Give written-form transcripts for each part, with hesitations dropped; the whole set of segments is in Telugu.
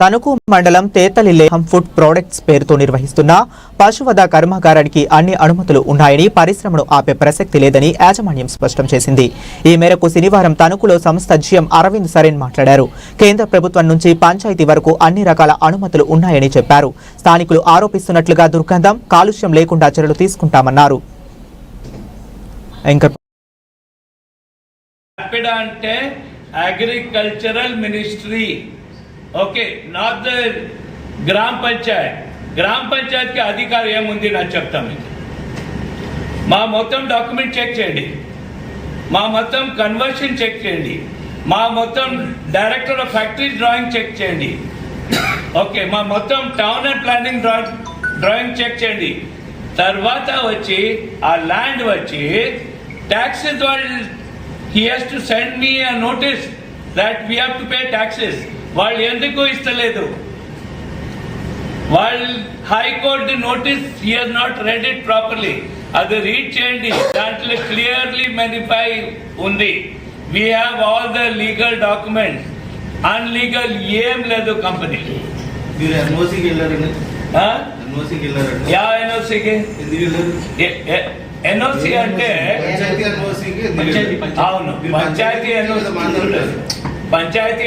తణుకు మండలం తేతలిలేహం ఫుడ్ ప్రొడక్ట్స్ పేరుతో నిర్వహిస్తున్న పశువధ కర్మాగారానికి అన్ని అనుమతులు ఉన్నాయని పరిశ్రమను ఆపే ప్రసక్తి లేదని యాజమాన్యం స్పష్టం చేసింది. ఈ మేరకు శనివారం తణుకులో సంస్థ జీఎం అరవింద్ సరేన్ మాట్లాడారు. కేంద్ర ప్రభుత్వం నుంచి పంచాయతీ వరకు అన్ని రకాల అనుమతులు ఉన్నాయని చెప్పారు. స్థానికులు ఆరోపిస్తున్నట్లుగా దుర్గంధం, కాలుష్యం లేకుండా చర్యలు తీసుకుంటామన్నారు. Agricultural ministry okay, not the గ్రామ పంచాయత్. గ్రామ పంచాయత్కి అధికారం ఏముంది నాకు చెప్తాం. మీకు మా మొత్తం డాక్యుమెంట్ చెక్ చేయండి, మా మొత్తం కన్వర్షన్ చెక్ చేయండి, మా మొత్తం director of factories drawing check చేయండి. ఓకే, మా మొత్తం town and planning drawing check చేయండి. తర్వాత వచ్చి ఆ ల్యాండ్ వచ్చి ట్యాక్సెస్ వాళ్ళు he has to send me a notice that we have to pay taxes. వాళ్ళు ఎందుకు ఇస్తలేదు? వాళ్ళు high court notice he has not read it properly. అది రీడ్ చేయండి, దాంట్లో క్లియర్లీ మెనిఫై ఉంది. we have all the legal documents. అన్లీగల్ ఏం లేదు కంపెనీ. మీరు ఎన్ఓసికి వెళ్ళారండి? ఎన్ఓసికి వెళ్ళారండి? యా ఎన్ఓసికి ఎందుకు వెళ్ళారు? ఎన్ఓసి అంటే అవును, పంచాయతీ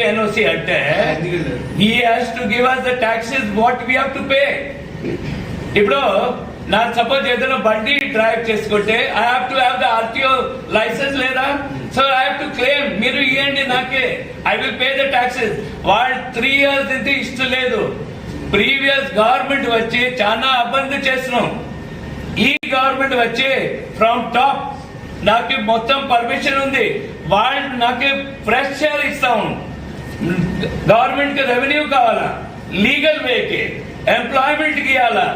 ఎన్ఓసి అంటే he has to give us the taxes what we have to pay. ఇప్పుడు నా సపోజ్ ఏదైనా బండి డ్రైవ్ చేసుకుంటే I have to have the RTO license లేదా? So I have to claim. మీరు ఇవ్వండి నాకే, I will pay the taxes. వాళ్ళు 3 years ఇది ఇష్టలేదు. ప్రీవియస్ గవర్నమెంట్ వచ్చి చాలా ఇబ్బంది చేస్తున్నాం. ఈ గవర్నమెంట్ వచ్చి ఫ్రమ్ టాప్ నాకు మొత్తం పర్మిషన్ ఉంది. వాళ్ళు నాకు ఫ్రెష్ షేర్ ఇస్తాం. గవర్నమెంట్ కి రెవెన్యూ కావాలా, లీగల్ వేకి ఎంప్లాయ్మెంట్ కి ఇవ్వాలా,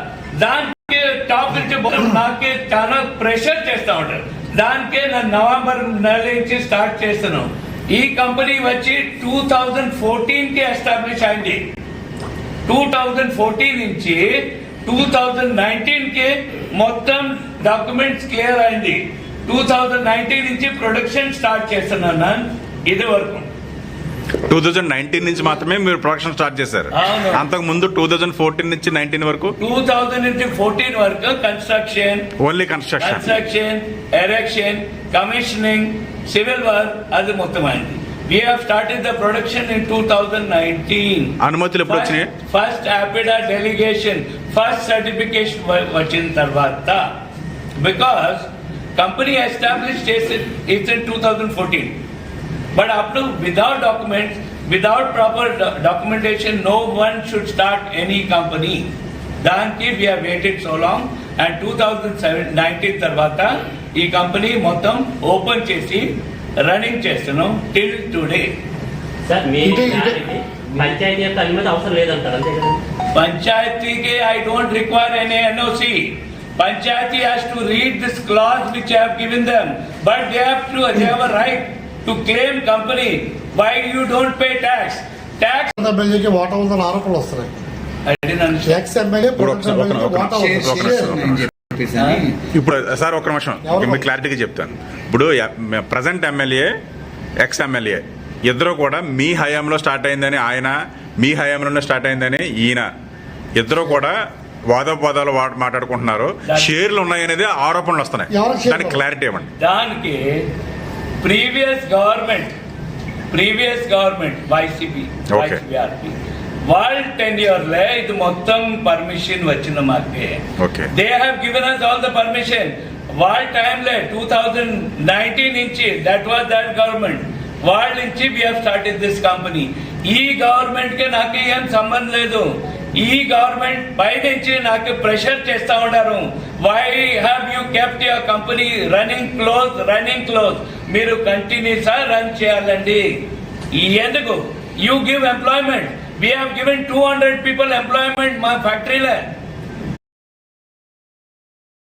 దానికి టాప్ నుంచి నాకు చాలా ప్రెషర్ చేస్తా ఉంటారు. దానికే నేను నవంబర్ నెల నుంచి స్టార్ట్ చేస్తున్నాను. ఈ కంపెనీ వచ్చి 2014 కి ఎస్టాబ్లిష్ అయింది. 2014 నుంచి 2019 కి మొత్తం డాక్యుమెంట్స్ క్లియర్ అయింది. 2019 నుంచి ప్రొడక్షన్ స్టార్ట్ చేస్తున్నాను. ఇది వరకు 2019 నుంచి మాత్రమే మీరు ప్రొడక్షన్ స్టార్ట్ చేశారు. అంతకు ముందు 2014 నుంచి 19 వరకు 2000 నుంచి 14 వరకు construction, only construction, erection, commissioning, civil work అది మొత్తం అయింది. We have started the production in 2019. అనుమతులు ఎప్పుడు వచ్చినాయి? First APIDA delegation, first certification వచ్చిన తర్వాత, బికాస్ కంపెనీ ఎస్టాబ్లిష్ చేసి ఇట్స్ ఇన్ 2014. బట్ అప్పుడు without documents, without proper documentation no one should start any company. దానికి we have waited so long and 2019 తర్వాత ఈ కంపెనీ మొత్తం ఓపెన్ చేసి రన్నింగ్ చేస్తున్నాం టిల్ టుడే. పంచాయతీ యొక్క అనుమతి అవసరం లేదంటారు, అంతే కదా? పంచాయతీకి I don't require any NOC. Panchayat has to read this clause which I have given them, but they have a right to claim company why you don't pay tax. ఎమ్మెల్యేకి వాటా ఉందని ఆరోపణలు వస్తున్నాయి. ఎక్స్ ఎమ్మెల్యే ఇప్పుడు సార్ ఒక్క నిమిషం మీకు క్లారిటీగా చెప్తాను. ఇప్పుడు ప్రజెంట్ ఎమ్మెల్యే, ఎక్స్ ఎమ్మెల్యే ఇద్దరు కూడా మీ హయాంలో స్టార్ట్ అయిందని ఆయన, మీ హయాంలోనే స్టార్ట్ అయిందని ఈయన, ఇద్దరు కూడా వాదోపవాదాలు మాట్లాడుకుంటున్నారు. షేర్లు ఉన్నాయనేది ఆరోపణలు వస్తున్నాయి. దానికి క్లారిటీ ఇవ్వండి. దానికి ప్రీవియస్ గవర్నమెంట్ వైసీపీ వాళ్ళ టెన్యూర్లే ఇది మొత్తం పర్మిషన్ వచ్చిన మాకే. They have given us all the permission. వాళ్ళ టైంలో 2019 నుంచి దట్ వాజ్ దట్ గవర్నమెంట్, వాళ్ళ నుంచి we have started this company. ఈ గవర్నమెంట్ కి నాకు ఏం సంబంధం లేదు. ఈ గవర్నమెంట్ పై నుంచి నాకు ప్రెషర్ చేస్తా ఉన్నారు. Why have you kept your company running close? మీరు కంటిన్యూస్ రన్ చేయాలండి. ఎందుకు? You give employment. We have given 200 people employment my factory land.